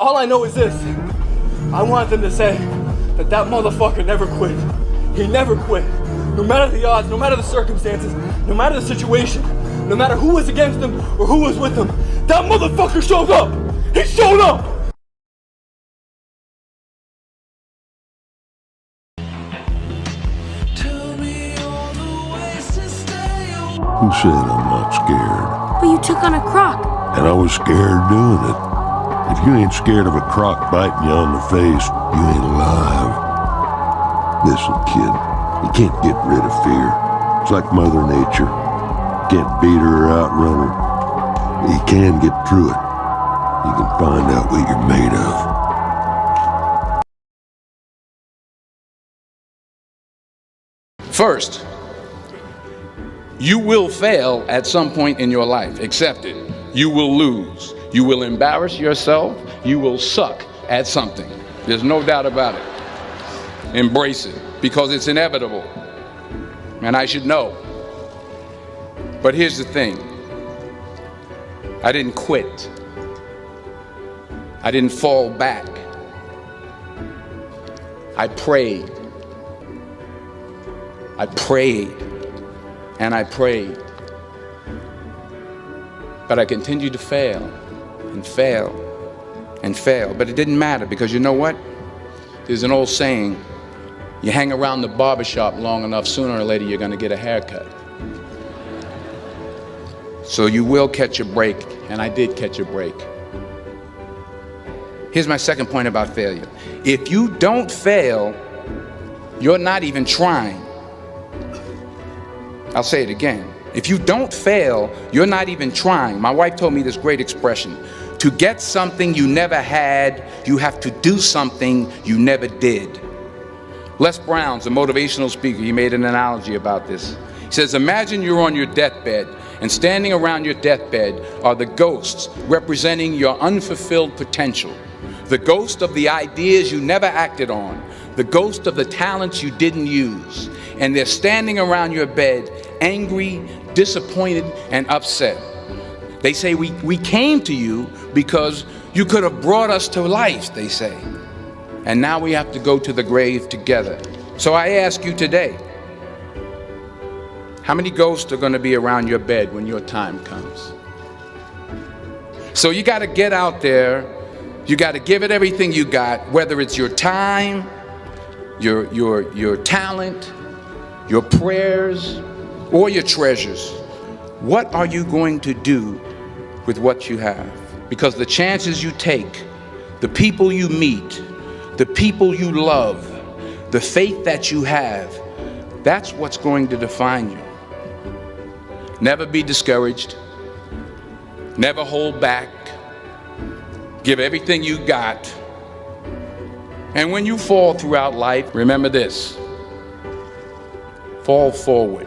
all I know is this. I want them to say that that motherfucker never quit. He never quit. No matter the odds, no matter the circumstances, no matter the situation, no matter who was against him or who was with him, that motherfucker showed up. He showed up. Who said I'm not scared? But you took on a croc. And I was scared doing it. If you ain't scared of a croc biting you on the face, you ain't alive. Listen, kid, you can't get rid of fear. It's like Mother Nature. You can't beat her or outrun her. You can get through it. You can find out what you're made of. First, you will fail at some point in your life. Accept it. You will lose. You will embarrass yourself. You will suck at something. There's no doubt about it. Embrace it, because it's inevitable. And I should know. But here's the thing. I didn't quit. I didn't fall back. I prayed. I prayed. And I prayed. But I continued to fail and fail and fail. But it didn't matter, because you know what? There's an old saying, you hang around the barbershop long enough, sooner or later you're going to get a haircut. So you will catch a break, and I did catch a break. Here's my second point about failure. If you don't fail, you're not even trying. I'll say it again. If you don't fail, you're not even trying. My wife told me this great expression. To get something you never had, you have to do something you never did. Les Brown's a motivational speaker. He made an analogy about this. He says, imagine you're on your deathbed, and standing around your deathbed are the ghosts representing your unfulfilled potential. The ghost of the ideas you never acted on. The ghost of the talents you didn't use. And they're standing around your bed, angry, disappointed, and upset. They say, we came to you because you could have brought us to life, they say. And now we have to go to the grave together. So I ask you today, how many ghosts are going to be around your bed when your time comes? So you got to get out there. You got to give it everything you got, whether it's your time, your talent, your prayers, or your treasures. What are you going to do with what you have? Because the chances you take, the people you meet, the people you love, the faith that you have, that's what's going to define you. Never be discouraged. Never hold back. Give everything you got. And when you fall throughout life, remember this. Fall forward.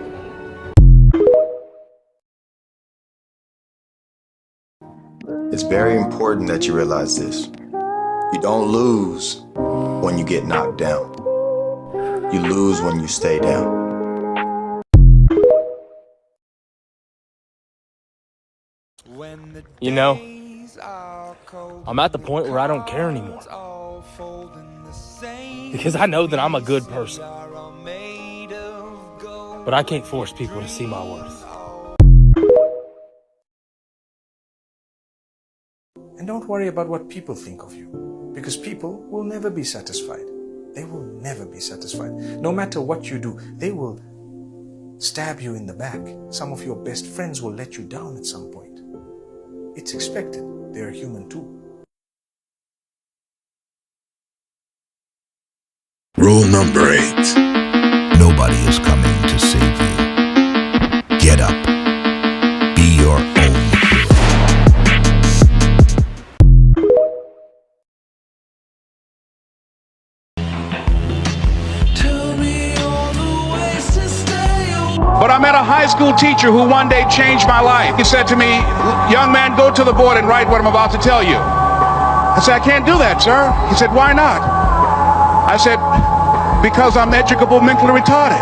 It's very important that you realize this. You don't lose when you get knocked down. You lose when you stay down. You know, I'm at the point where I don't care anymore. Because I know that I'm a good person. But I can't force people to see my worth. And don't worry about what people think of you, because people will never be satisfied. They will never be satisfied. No matter what you do, they will stab you in the back. Some of your best friends will let you down at some point. It's expected. They're human too. Rule number 8. Nobody is coming to save you. Get up. Be your own hero. But I met a high school teacher who one day changed my life. He said to me, young man, go to the board and write what I'm about to tell you. I said, I can't do that, sir. He said, why not? I said, because I'm educable mentally retarded.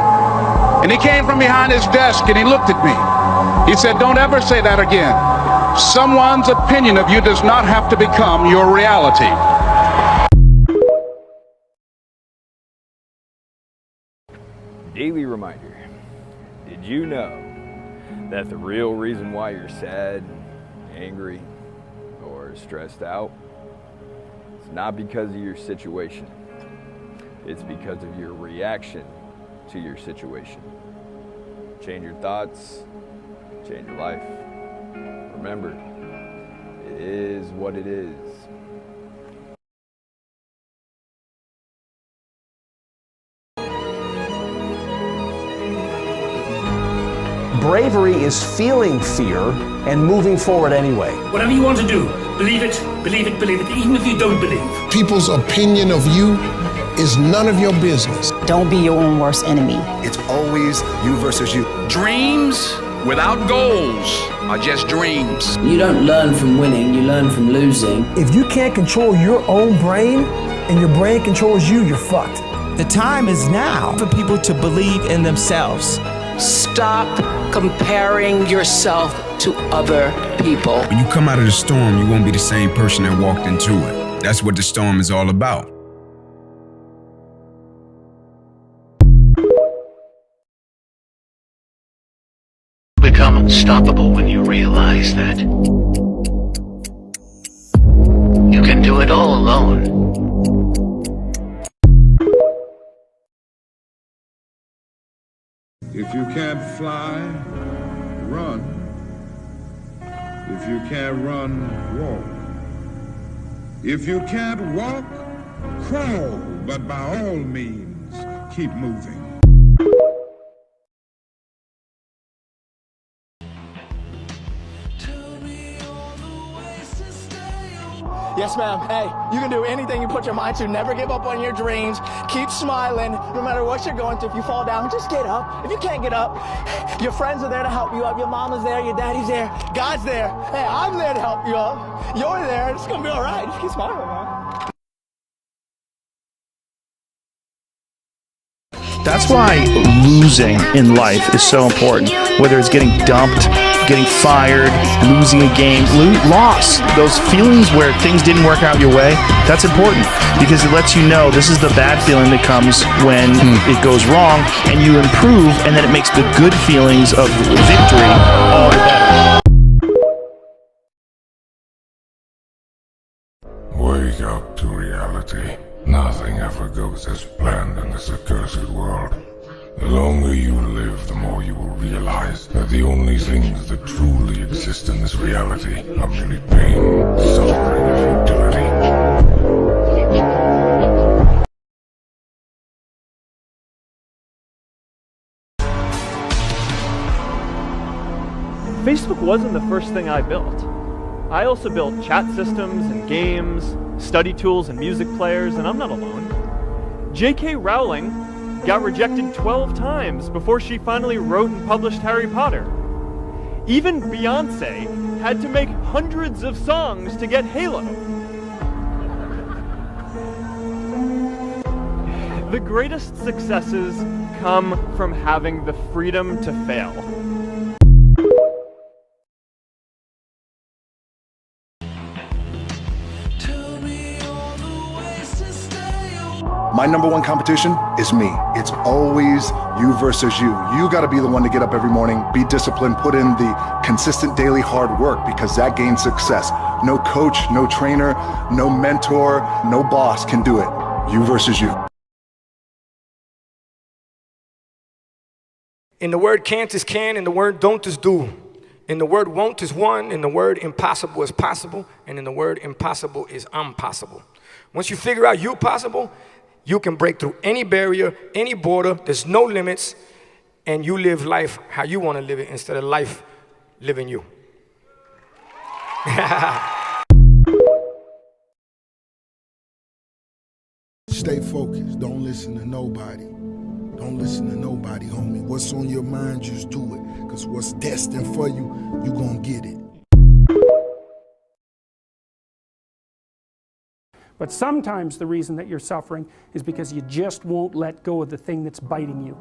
And he came from behind his desk and he looked at me. He said, don't ever say that again. Someone's opinion of you does not have to become your reality. Daily reminder. Did you know that the real reason why you're sad, angry, or stressed out is not because of your situation. It's because of your reaction to your situation. Change your thoughts, change your life. Remember, it is what it is. Bravery is feeling fear and moving forward anyway. Whatever you want to do, believe it, believe it, believe it, even if you don't believe. People's opinion of you is none of your business. Don't be your own worst enemy. It's always you versus you. Dreams without goals are just dreams. You don't learn from winning, you learn from losing. If you can't control your own brain and your brain controls you, you're fucked. The time is now for people to believe in themselves. Stop comparing yourself to other people. When you come out of the storm, you won't be the same person that walked into it. That's what the storm is all about. Become unstoppable when you realize that you can do it all alone. If you can't fly, run. If you can't run, walk. If you can't walk, crawl. But by all means, keep moving. Yes, ma'am. Hey, you can do anything you put your mind to. Never give up on your dreams. Keep smiling no matter what you're going through. If you fall down, just get up. If you can't get up, your friends are there to help you up. Your mama's there. Your daddy's there. God's there. Hey, I'm there to help you up. You're there. It's going to be all right. Just keep smiling, man. That's why losing in life is so important. Whether it's getting dumped, getting fired, losing a game, loss, those feelings where things didn't work out your way, that's important because it lets you know this is the bad feeling that comes when it goes wrong and you improve, and then it makes the good feelings of victory all the better. Wake up to reality. Nothing ever goes as planned in this accursed world. The longer you live, the more you will realize that the only things that truly exist in this reality are merely pain, suffering, and futility. Facebook wasn't the first thing I built. I also built chat systems and games, study tools and music players, and I'm not alone. J.K. Rowling got rejected 12 times before she finally wrote and published Harry Potter. Even Beyoncé had to make hundreds of songs to get Halo. The greatest successes come from having the freedom to fail. My number one competition is me. It's always you versus you. You gotta be the one to get up every morning, be disciplined, put in the consistent daily hard work because that gains success. No coach, no trainer, no mentor, no boss can do it. You versus you. In the word can't is can, in the word don't is do. In the word won't is one, in the word impossible is possible, and in the word impossible is impossible. Once you figure out you're possible, you can break through any barrier, any border, there's no limits, and you live life how you want to live it instead of life living you. Stay focused. Don't listen to nobody. Don't listen to nobody, homie. What's on your mind, just do it. Because what's destined for you, you're going to get it. But sometimes the reason that you're suffering is because you just won't let go of the thing that's biting you.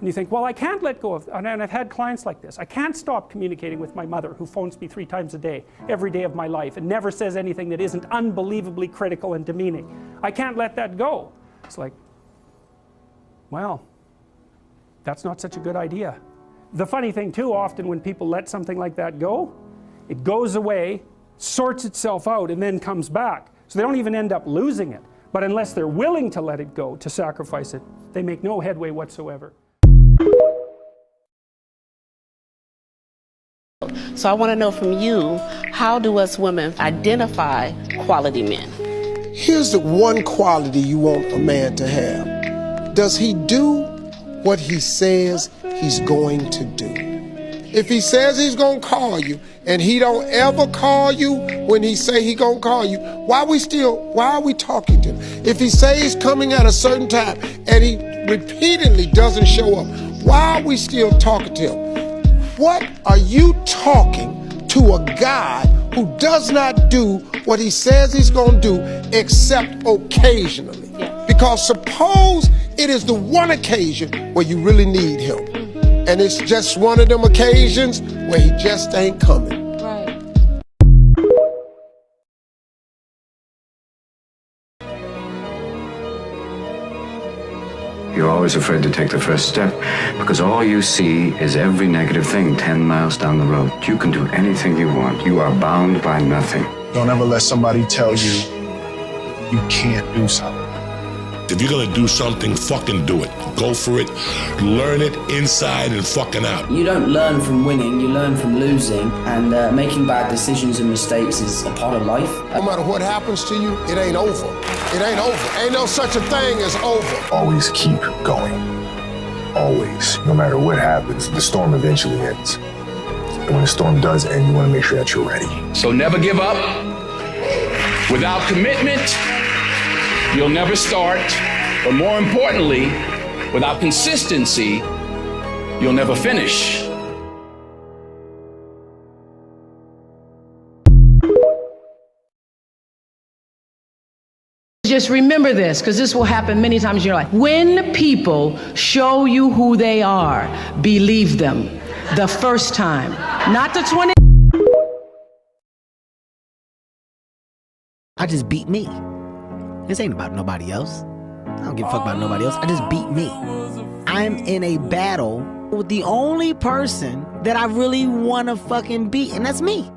And you think, well, I can't let go of, and I've had clients like this, I can't stop communicating with my mother who phones me 3 times a day, every day of my life, and never says anything that isn't unbelievably critical and demeaning. I can't let that go. It's like, well, that's not such a good idea. The funny thing too, often when people let something like that go, it goes away, sorts itself out, and then comes back. So they don't even end up losing it. But unless they're willing to let it go, to sacrifice it, they make no headway whatsoever. So I want to know from you, how do us women identify quality men? Here's the one quality you want a man to have. Does he do what he says he's going to do? If he says he's going to call you and he don't ever call you when he say he going to call you, why are we talking to him? If he says he's coming at a certain time and he repeatedly doesn't show up, why are we still talking to him? What are you talking to a guy who does not do what he says he's going to do except occasionally? Because suppose it is the one occasion where you really need him. And it's just one of them occasions where he just ain't coming. You're always afraid to take the first step because all you see is every negative thing 10 miles down the road. You can do anything you want. You are bound by nothing. Don't ever let somebody tell you you can't do something. If you're gonna do something, fucking do it. Go for it. Learn it inside and fucking out. You don't learn from winning, you learn from losing, and making bad decisions and mistakes is a part of life. No matter what happens to you, it ain't over. It ain't over. Ain't no such a thing as over. Always keep going. Always. No matter what happens, the storm eventually ends. And when the storm does end, you want to make sure that you're ready. So never give up. Without commitment, you'll never start. But more importantly, without consistency, you'll never finish. Just remember this, because this will happen many times in your life. When people show you who they are, believe them the first time, not the 20. I just beat me. This ain't about nobody else. I don't give a fuck about nobody else. I just beat me. I'm in a battle with the only person that I really want to fucking beat, and that's me.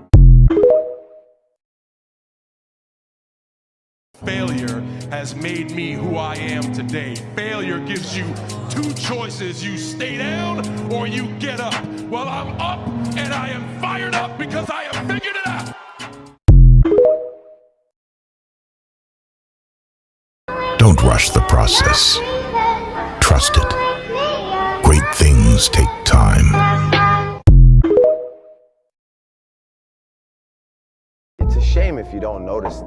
Failure has made me who I am today. Failure gives you two choices. You stay down or you get up. Well, I'm up and I am fired up because I have figured it out. Don't rush the process. Trust it. Great things take time. It's a shame if you don't notice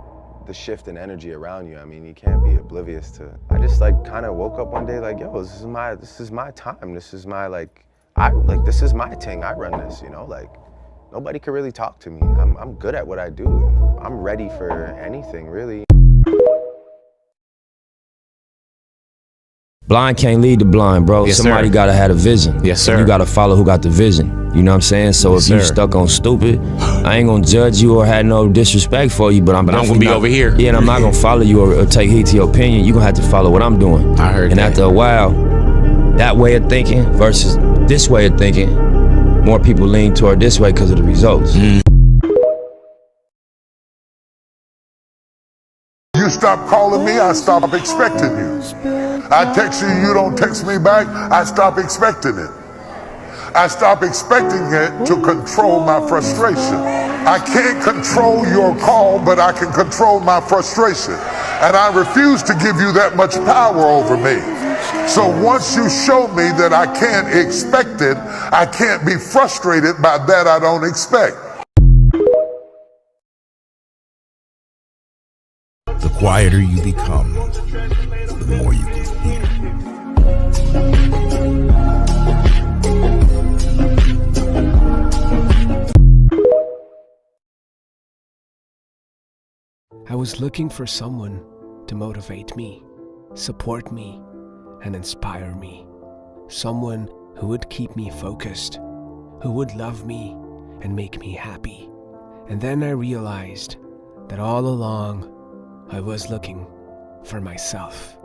the shift in energy around you. I mean, you can't be oblivious to. I just kind of woke up one day like, yo, this is my time. This is my this is my thing. I run this, you know, nobody can really talk to me. I'm good at what I do. I'm ready for anything, really. Blind can't lead the blind, bro. Yes, Somebody sir. gotta have a vision. Yes, sir. You gotta follow who got the vision. You know what I'm saying? So Yes, if you sir. stuck on stupid, I ain't gonna judge you or have no disrespect for you, but I'm gonna definitely be over here. Yeah, and I'm not gonna follow you or take heed to your opinion. You're gonna have to follow what I'm doing. I heard and that. after a while, that way of thinking versus this way of thinking, more people lean toward this way because of the results. You stop calling me, I stop expecting you. I text you, you don't text me back, I stop expecting it. I stop expecting it to control my frustration. I can't control your call, but I can control my frustration. And I refuse to give you that much power over me. So once you show me that I can't expect it, I can't be frustrated by that I don't expect. The quieter you become, the more you can hear. I was looking for someone to motivate me, support me, and inspire me. someone who would keep me focused, who would love me and make me happy. And then I realized that all along I was looking for myself.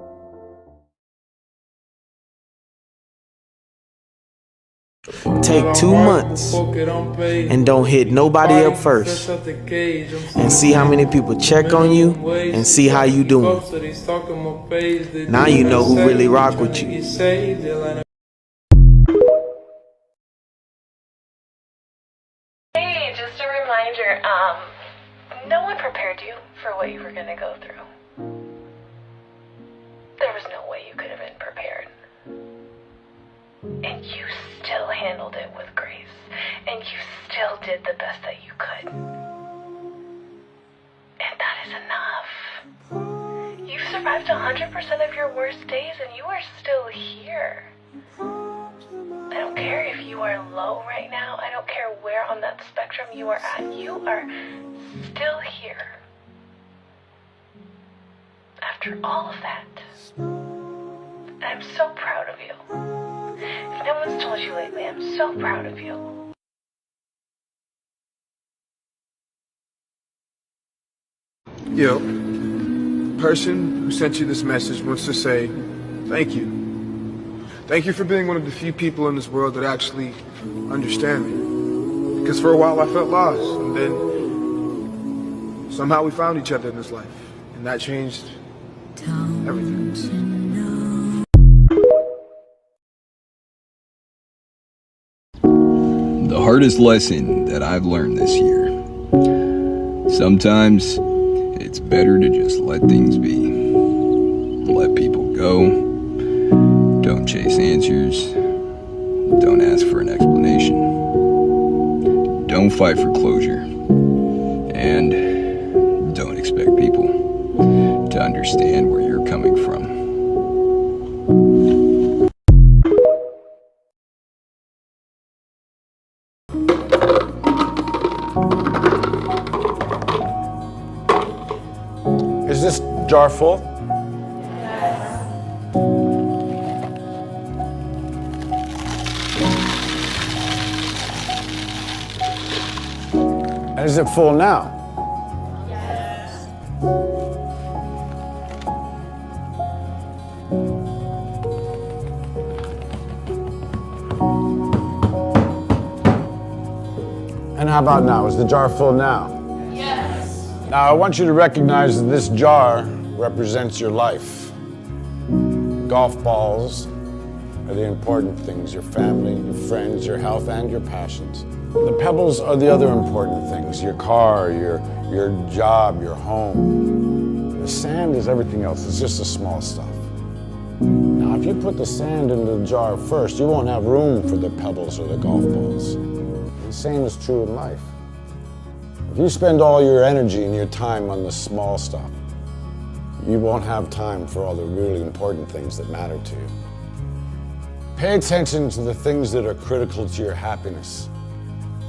Take 2 months and don't hit nobody up first, and see how many people check on you and see how you doing. Now you know who really rock with you. Hey, just a reminder, no one prepared you for what you were gonna go through. There was no way you could have been prepared. And you still handled it with grace. And you still did the best that you could. And that is enough. You've survived 100% of your worst days and you are still here. I don't care if you are low right now. I don't care where on that spectrum you are at. You are still here. After all of that. And I'm so proud of you. If no one's told you lately, I'm so proud of you. Yo, person who sent you this message wants to say thank you. Thank you for being one of the few people in this world that actually understand me. Because for a while I felt lost, and then somehow we found each other in this life, and that changed everything. The hardest lesson that I've learned this year. Sometimes it's better to just let things be. Let people go. Don't chase answers. Don't ask for an explanation. Don't fight for closure. And don't expect people to understand where you're coming from. Is this jar full? And is it full now? And how about now? Is the jar full now? Yes. Now I want you to recognize that this jar represents your life. Golf balls are the important things, your family, your friends, your health, and your passions. The pebbles are the other important things, your car, your job, your home. The sand is everything else, it's just the small stuff. Now, if you put the sand into the jar first, you won't have room for the pebbles or the golf balls. The same is true in life. If you spend all your energy and your time on the small stuff, you won't have time for all the really important things that matter to you. Pay attention to the things that are critical to your happiness.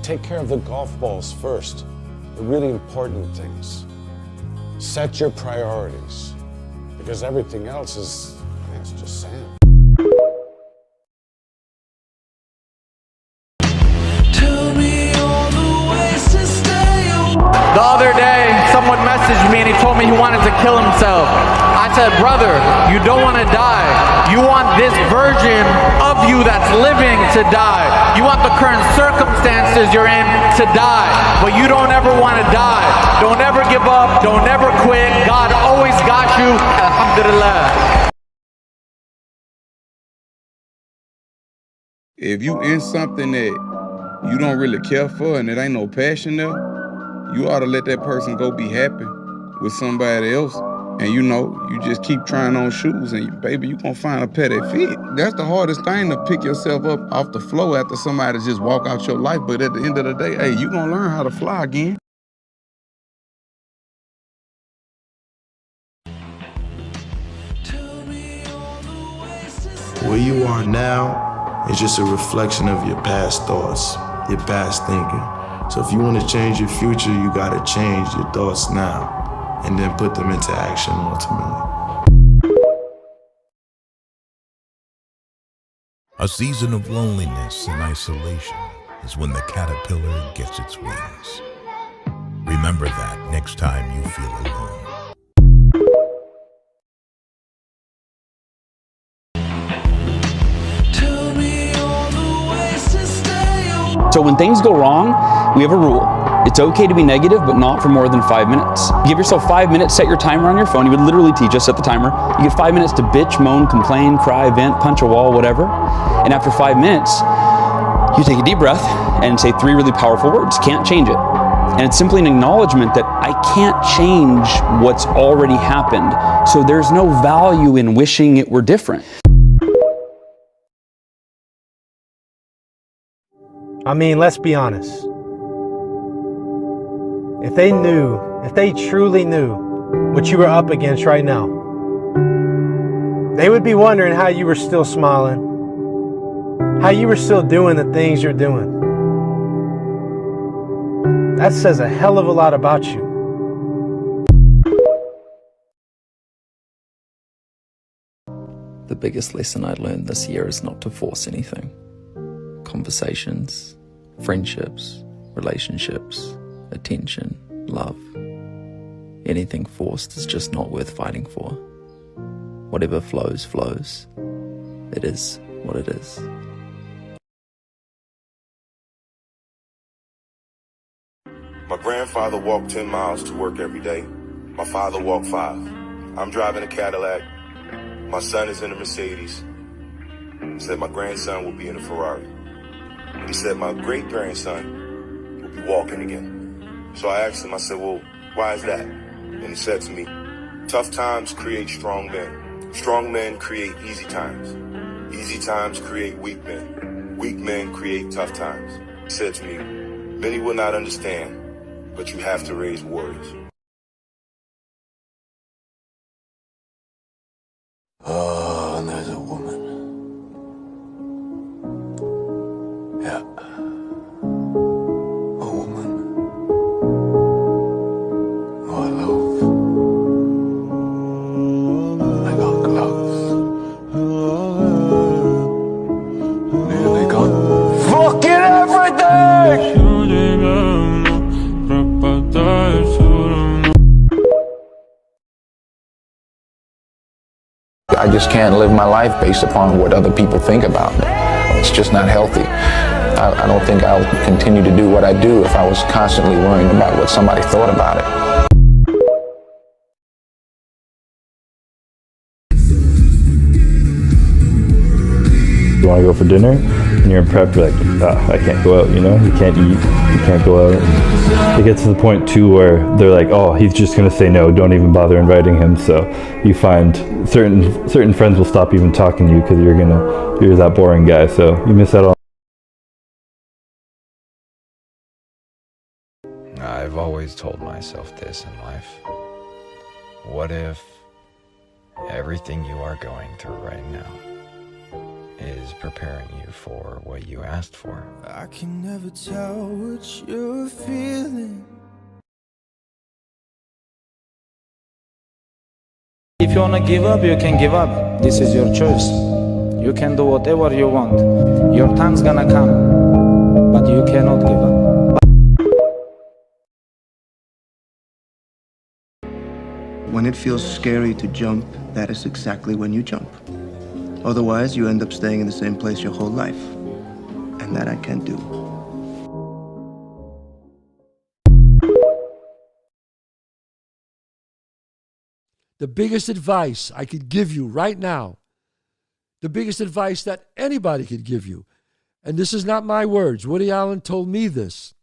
Take care of the golf balls first, the really important things. Set your priorities, because everything else is, it's just sand. The other day, someone messaged me and he told me he wanted to kill himself. I said, brother, you don't want to die. You want this version of you that's living to die. You want the current circumstances you're in to die. But you don't ever want to die. Don't ever give up. Don't ever quit. God always got you. Alhamdulillah. If you in something that you don't really care for and it ain't no passion there, you ought to let that person go be happy with somebody else. And you just keep trying on shoes and baby, you gonna find a pair that fit. That's the hardest thing, to pick yourself up off the floor after somebody just walk out your life. But at the end of the day, hey, you gonna learn how to fly again. Where you are now is just a reflection of your past thoughts, your past thinking. So if you want to change your future, you gotta change your thoughts now and then put them into action ultimately. A season of loneliness and isolation is when the caterpillar gets its wings. Remember that next time you feel alone. So when things go wrong, we have a rule. It's okay to be negative, but not for more than 5 minutes. Give yourself 5 minutes, set your timer on your phone. He would literally teach us, set the timer. You get 5 minutes to bitch, moan, complain, cry, vent, punch a wall, whatever. And after 5 minutes, you take a deep breath and say 3 really powerful words. Can't change it. And it's simply an acknowledgement that I can't change what's already happened. So there's no value in wishing it were different. I mean, let's be honest. If they truly knew what you were up against right now, they would be wondering how you were still smiling, how you were still doing the things you're doing. That says a hell of a lot about you. The biggest lesson I learned this year is not to force anything. Conversations, friendships, relationships, attention, love. Anything forced is just not worth fighting for. Whatever flows, flows. It is what it is. My grandfather walked 10 miles to work every day. My father walked 5. I'm driving a Cadillac. My son is in a Mercedes. He said my grandson will be in a Ferrari. And he said my great-grandson will be walking again. So I asked him, I said, well, why is that? And he said to me, tough times create strong men. Strong men create easy times. Easy times create weak men. Weak men create tough times. He said to me, many will not understand, but you have to raise warriors. Oh, and there's a woman. Yeah. A woman who I love. I got gloves. Nearly got fucking everything! I just can't live my life based upon what other people think about me. It's just not healthy. I don't think I would continue to do what I do if I was constantly worrying about what somebody thought about it. You want to go for dinner, and you're in prep, you're like, I can't go out, you know? You can't eat, you can't go out. And it gets to the point, too, where they're like, oh, he's just going to say no, don't even bother inviting him. So you find certain friends will stop even talking to you because you're that boring guy, so you miss out on. I've always told myself this in life. What if everything you are going through right now is preparing you for what you asked for? I can never tell what you're feeling. If you wanna give up, you can give up. This is your choice. You can do whatever you want. Your time's gonna come, but you cannot give up. When it feels scary to jump, that is exactly when you jump. Otherwise, you end up staying in the same place your whole life. And that I can't do. The biggest advice I could give you right now, the biggest advice that anybody could give you, and this is not my words, Woody Allen told me this.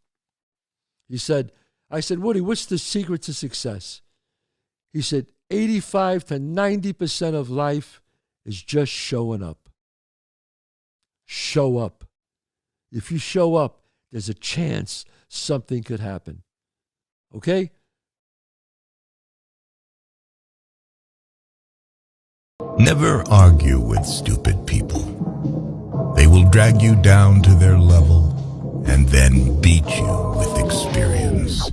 He said, I said, Woody, what's the secret to success? He said, 85 to 90% of life is just showing up. Show up. If you show up, there's a chance something could happen. Okay? Never argue with stupid people. They will drag you down to their level and then beat you with experience.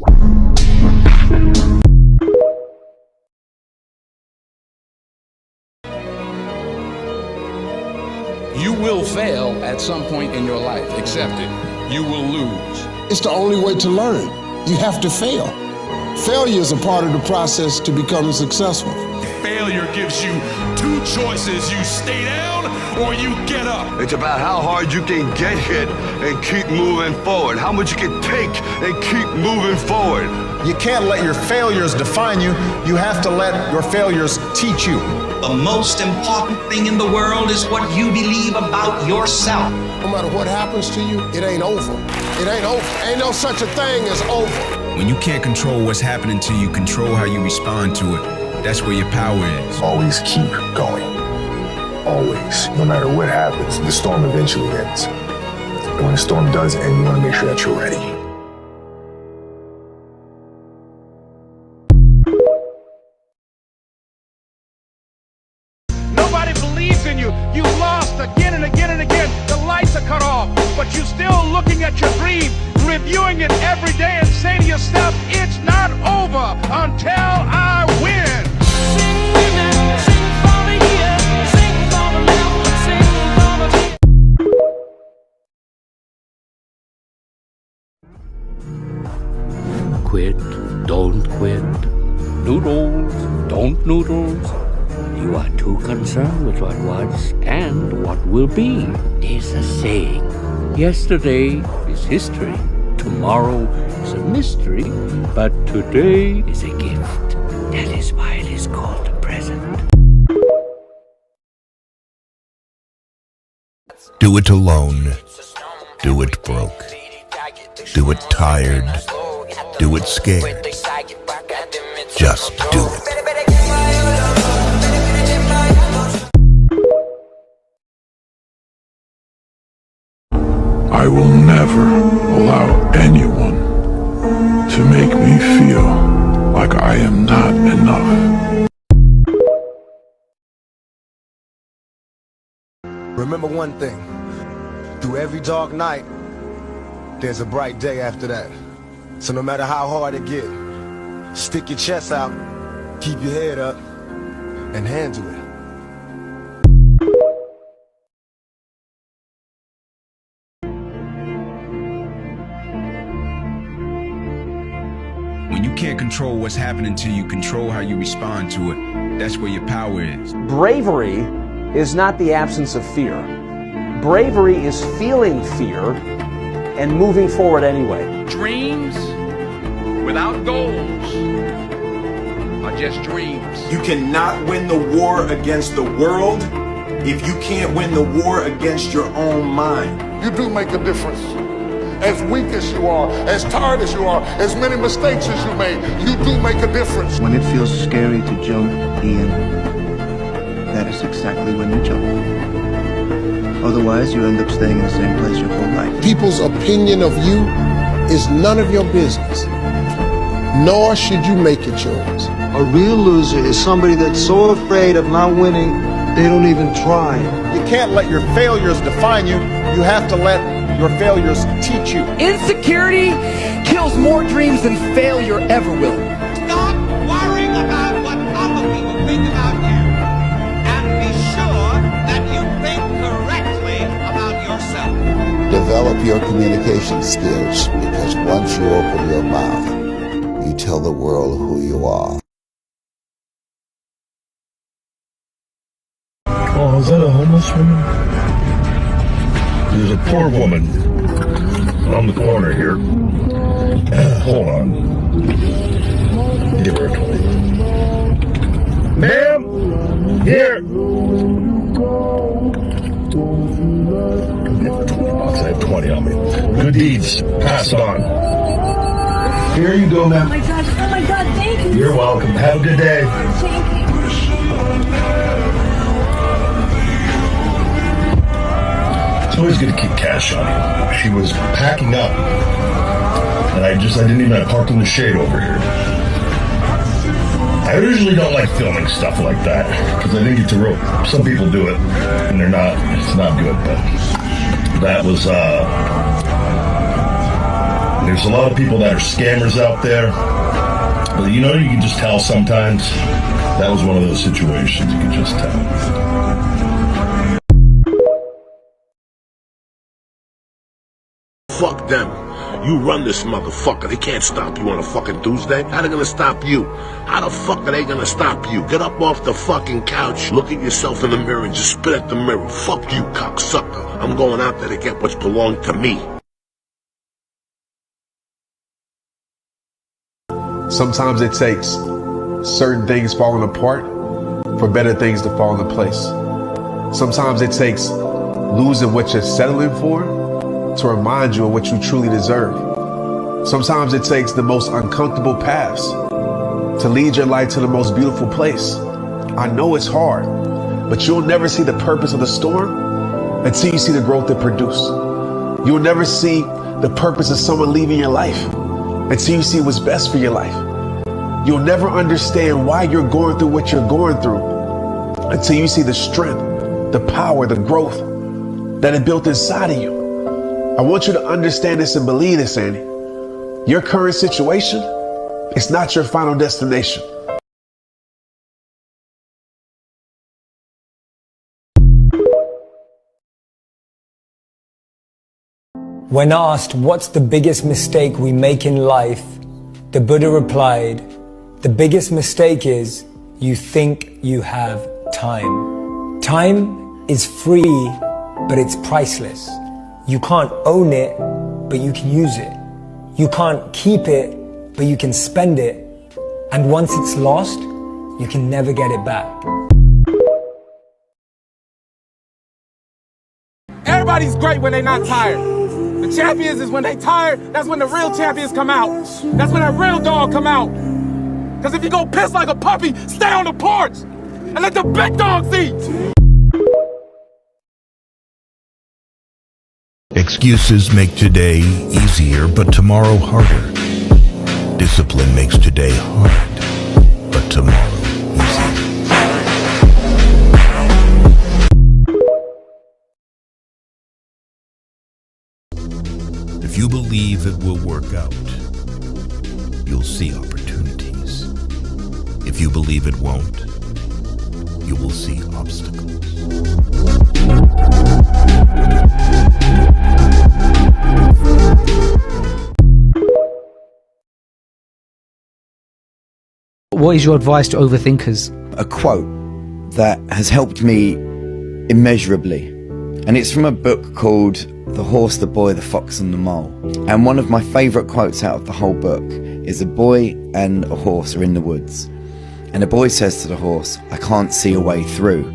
You will fail at some point in your life. Accept it. You will lose. It's the only way to learn. You have to fail. Failure is a part of the process to become successful. Failure gives you two choices. You stay down or you get up. It's about how hard you can get hit and keep moving forward. How much you can take and keep moving forward. You can't let your failures define you. You have to let your failures teach you. The most important thing in the world is what you believe about yourself. No matter what happens to you, it ain't over. It ain't over. Ain't no such a thing as over. When you can't control what's happening to you, control how you respond to it. That's where your power is. Always keep going. Always. No matter what happens, the storm eventually ends. And when the storm does end, you want to make sure that you're ready. Nobody believes in you. You lost again and again and again. The lights are cut off, but you're still looking at your dream, reviewing it every day and say to yourself, it's not over until I win. Quit, don't quit. Noodles, don't noodles. You are too concerned with what was and what will be. There's a saying. Yesterday is history. Tomorrow is a mystery. But today is a gift. That is why it is called the present. Do it alone. Do it broke. Do it tired. Do it scared. Just do it. I will never allow anyone to make me feel like I am not enough. Remember one thing. Through every dark night, there's a bright day after that. So no matter how hard it gets, stick your chest out, keep your head up, and handle it. When you can't control what's happening to you, control how you respond to it. That's where your power is. Bravery is not the absence of fear. Bravery is feeling fear and moving forward anyway. Dreams without goals are just dreams. You cannot win the war against the world if you can't win the war against your own mind. You do make a difference. As weak as you are, as tired as you are, as many mistakes as you made, you do make a difference. When it feels scary to jump, Ian, that is exactly when you jump. Otherwise, you end up staying in the same place your whole life. People's opinion of you is none of your business, nor should you make it yours. A real loser is somebody that's so afraid of not winning, they don't even try. You can't let your failures define you. You have to let your failures teach you. Insecurity kills more dreams than failure ever will. Stop worrying about what other people think about you, and be sure that you think correctly about yourself. Develop your communication skills, because once you open your mouth, you tell the world who you are. Oh, is that a homeless woman? There's a poor woman on the corner here. Hold on. Give her a 20. Ma'am! Here! Give her 20 bucks. I have 20 on me. Good deeds. Pass it on. Here you go, ma'am. Oh my God, thank you. You're welcome. Have a good day. Thank you. It's always good to keep cash on you. She was packing up, and I didn't even park in the shade over here. I usually don't like filming stuff like that, because I think it's some people do it, and it's not good, but that was, there's a lot of people that are scammers out there, but you can just tell sometimes. That was one of those situations, you could just tell. them. You run this motherfucker. They can't stop you on a fucking Tuesday. How they gonna stop you? How the fuck are they gonna stop you? Get up off the fucking couch, look at yourself in the mirror, and just spit at the mirror. Fuck you, cocksucker. I'm going out there to get what's belonged to me. Sometimes it takes certain things falling apart for better things to fall into place. Sometimes it takes losing what you're settling for to remind you of what you truly deserve. Sometimes it takes the most uncomfortable paths to lead your life to the most beautiful place. I know it's hard, but you'll never see the purpose of the storm until you see the growth it produced. You'll never see the purpose of someone leaving your life until you see what's best for your life. You'll never understand why you're going through what you're going through until you see the strength, the power, the growth that it built inside of you. I want you to understand this and believe this, Andy. Your current situation is not your final destination. When asked what's the biggest mistake we make in life, the Buddha replied, the biggest mistake is you think you have time. Time is free, but it's priceless. You can't own it, but you can use it. You can't keep it, but you can spend it. And once it's lost, you can never get it back. Everybody's great when they're not tired. The champions is when they tired, that's when the real champions come out. That's when that real dog come out. Because if you go piss like a puppy, stay on the porch and let the big dogs eat. Excuses make today easier, but tomorrow harder. Discipline makes today hard, but tomorrow easier. If you believe it will work out, you'll see opportunities. If you believe it won't, you will see obstacles. What is your advice to overthinkers? A quote that has helped me immeasurably, and it's from a book called The Horse, the Boy, the Fox and the Mole. And one of my favourite quotes out of the whole book is a boy and a horse are in the woods, and the boy says to the horse, I can't see a way through.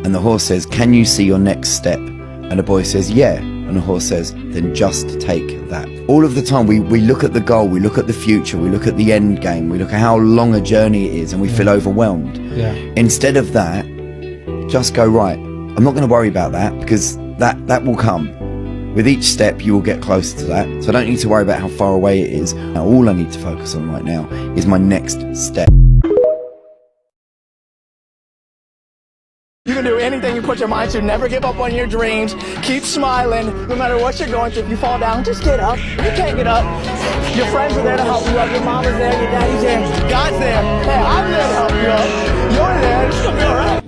And the horse says, can you see your next step? And the boy says, yeah. And the horse says, then just take that. All of the time we look at the goal, we look at the future, we look at the end game, we look at how long a journey it is, and we feel overwhelmed. Yeah. Instead of that, just go, right, I'm not going to worry about that, because that will come. With each step you will get closer to that, so I don't need to worry about how far away it is. Now, all I need to focus on right now is my next step. You can do anything you put your mind to. Never give up on your dreams. Keep smiling. No matter what you're going through, if you fall down, just get up. You can't get up. Your friends are there to help you up. Your mama's there. Your daddy's there. God's there. Hey, I'm there to help you up. You're there. It's gonna be all right.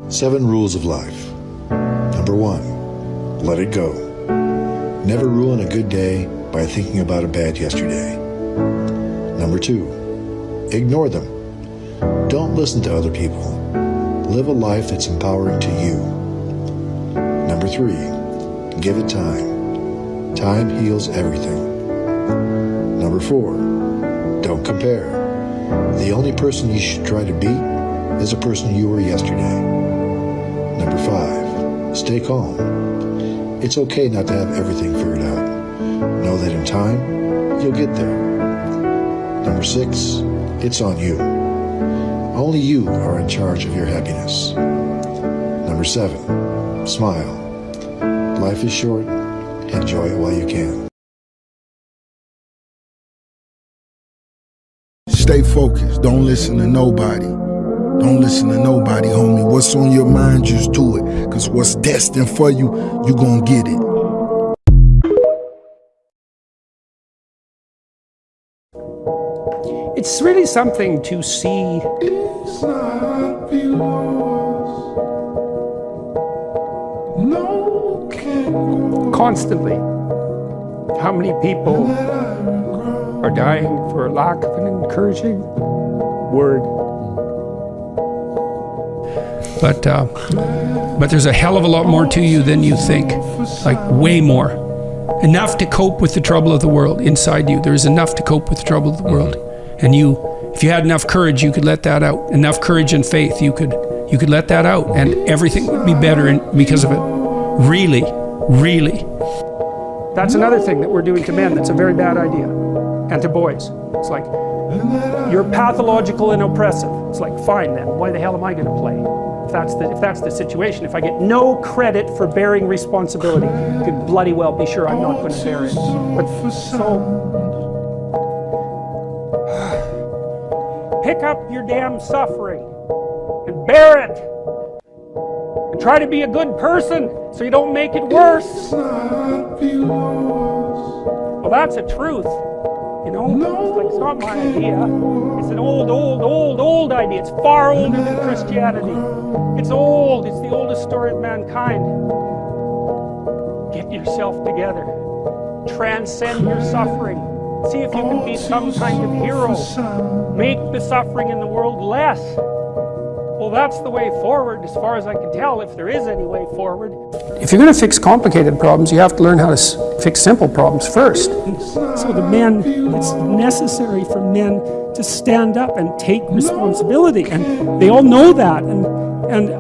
7 rules of life. Number 1, let it go. Never ruin a good day by thinking about a bad yesterday. Number 2, ignore them. Don't listen to other people. Live a life that's empowering to you. Number 3, give it time. Time heals everything. Number 4, don't compare. The only person you should try to beat is the person you were yesterday. Number 5, stay calm. It's okay not to have everything figured out. Know that in time, you'll get there. Number 6, it's on you. Only you are in charge of your happiness. Number 7, smile. Life is short. Enjoy it while you can. Stay focused. Don't listen to nobody. Don't listen to nobody, homie. What's on your mind, just do it. Because what's destined for you, you gonna get it. It's really something to see. It's not be lost. No. constantly. How many people are dying for lack of an encouraging word? But there's a hell of a lot more to you than you think, like way more. Enough to cope with the trouble of the world inside you. There is enough to cope with the trouble of the world. And if you had enough courage, you could let that out. Enough courage and faith, you could let that out, and everything would be better because of it. Really, really. That's another thing that we're doing to men that's a very bad idea. And to boys. It's like, you're pathological and oppressive. It's like, fine then, why the hell am I going to play? If that's the situation, if I get no credit for bearing responsibility, you could bloody well be sure I'm not going to bear it. But pick up your damn suffering and bear it. And try to be a good person so you don't make it worse. Well, that's a truth. You know, it's not my idea. It's an old idea. It's far older than Christianity. It's old. It's the oldest story of mankind. Get yourself together. Transcend your suffering. See if you can be some kind of hero. Make the suffering in the world less. Well, that's the way forward, as far as I can tell, if there is any way forward. If you're going to fix complicated problems, you have to learn how to fix simple problems first. So it's necessary for men to stand up and take responsibility. And they all know that and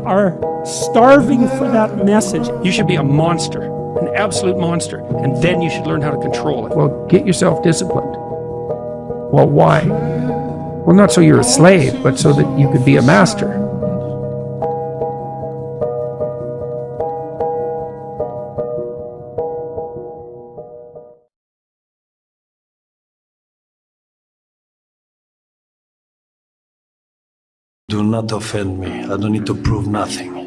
are starving for that message. You should be a monster, an absolute monster, and then you should learn how to control it. Well, get yourself disciplined. Well, why? Well, not so you're a slave, but so that you could be a master. Do not offend me. I don't need to prove nothing.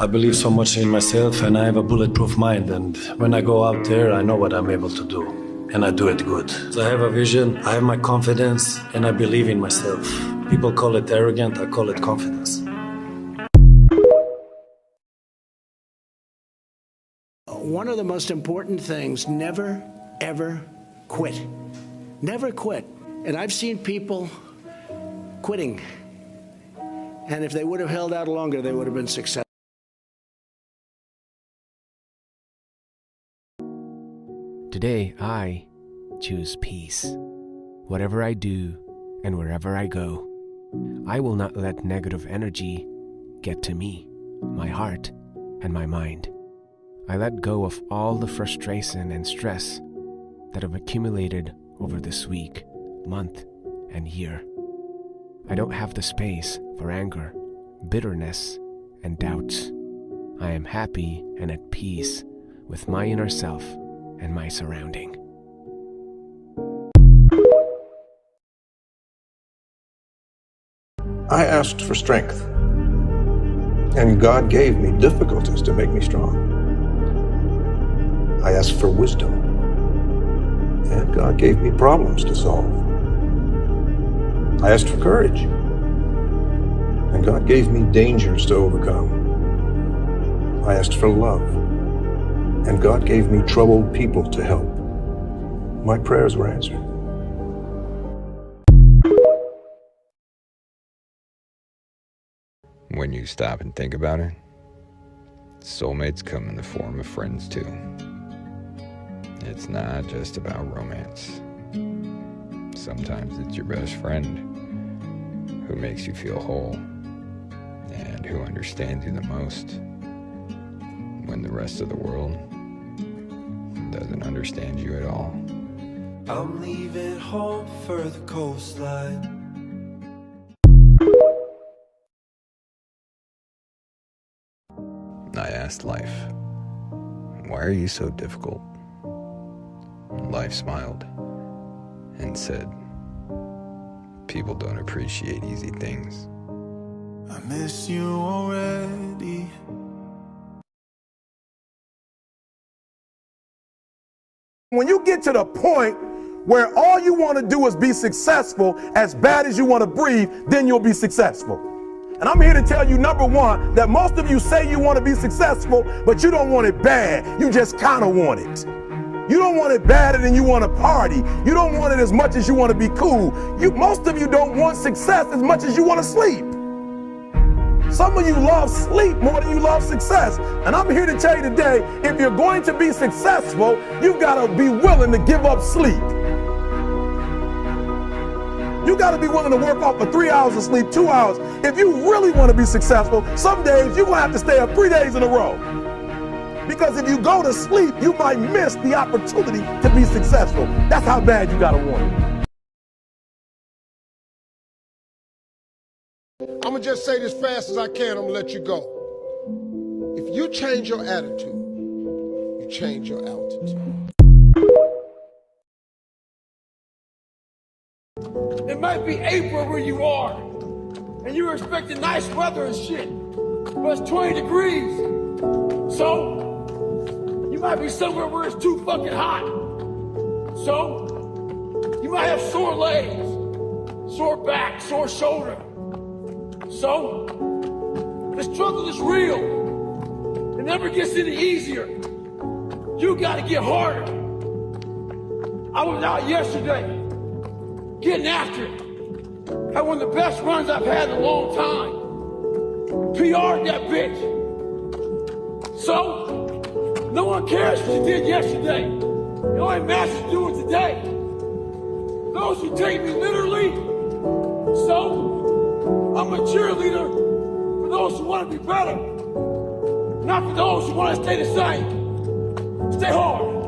I believe so much in myself and I have a bulletproof mind, and when I go out there, I know what I'm able to do. And I do it good. So I have a vision, I have my confidence, and I believe in myself. People call it arrogant, I call it confidence. One of the most important things, never, ever quit. Never quit. And I've seen people quitting. And if they would have held out longer, they would have been successful. Today, I choose peace. Whatever I do and wherever I go, I will not let negative energy get to me, my heart, and my mind. I let go of all the frustration and stress that have accumulated over this week, month, and year. I don't have the space for anger, bitterness, and doubts. I am happy and at peace with my inner self and my surrounding. I asked for strength, and God gave me difficulties to make me strong. I asked for wisdom, and God gave me problems to solve. I asked for courage, and God gave me dangers to overcome. I asked for love, and God gave me troubled people to help. My prayers were answered. When you stop and think about it, soulmates come in the form of friends too. It's not just about romance. Sometimes it's your best friend who makes you feel whole and who understands you the most when the rest of the world doesn't understand you at all. I'm leaving home for the coastline. I asked life, "Why are you so difficult?" Life smiled and said, "People don't appreciate easy things." I miss you already. When you get to the point where all you want to do is be successful, as bad as you want to breathe, then you'll be successful. And I'm here to tell you, number one, that most of you say you want to be successful, but you don't want it bad. You just kind of want it. You don't want it badder than you want to party. You don't want it as much as you want to be cool. Most of you don't want success as much as you want to sleep. Some of you love sleep more than you love success. And I'm here to tell you today, if you're going to be successful, you've got to be willing to give up sleep. You got to be willing to work off for 3 hours of sleep, 2 hours. If you really want to be successful, some days you're going to have to stay up 3 days in a row. Because if you go to sleep, you might miss the opportunity to be successful. That's how bad you got to want it. I'm going to just say this fast as I can. I'm going to let you go. If you change your attitude, you change your altitude. It might be April where you are, and you're expecting nice weather and shit, but it's 20 degrees. So, you might be somewhere where it's too fucking hot. So, you might have sore legs, sore back, sore shoulder. So, the struggle is real. It never gets any easier. You gotta get harder. I was out yesterday, getting after it. Had one of the best runs I've had in a long time. PR'd that bitch. So, no one cares what you did yesterday. It only matters what you're doing today. Those who take me literally, so I'm a cheerleader for those who want to be better, not for those who want to stay the same. Stay hard.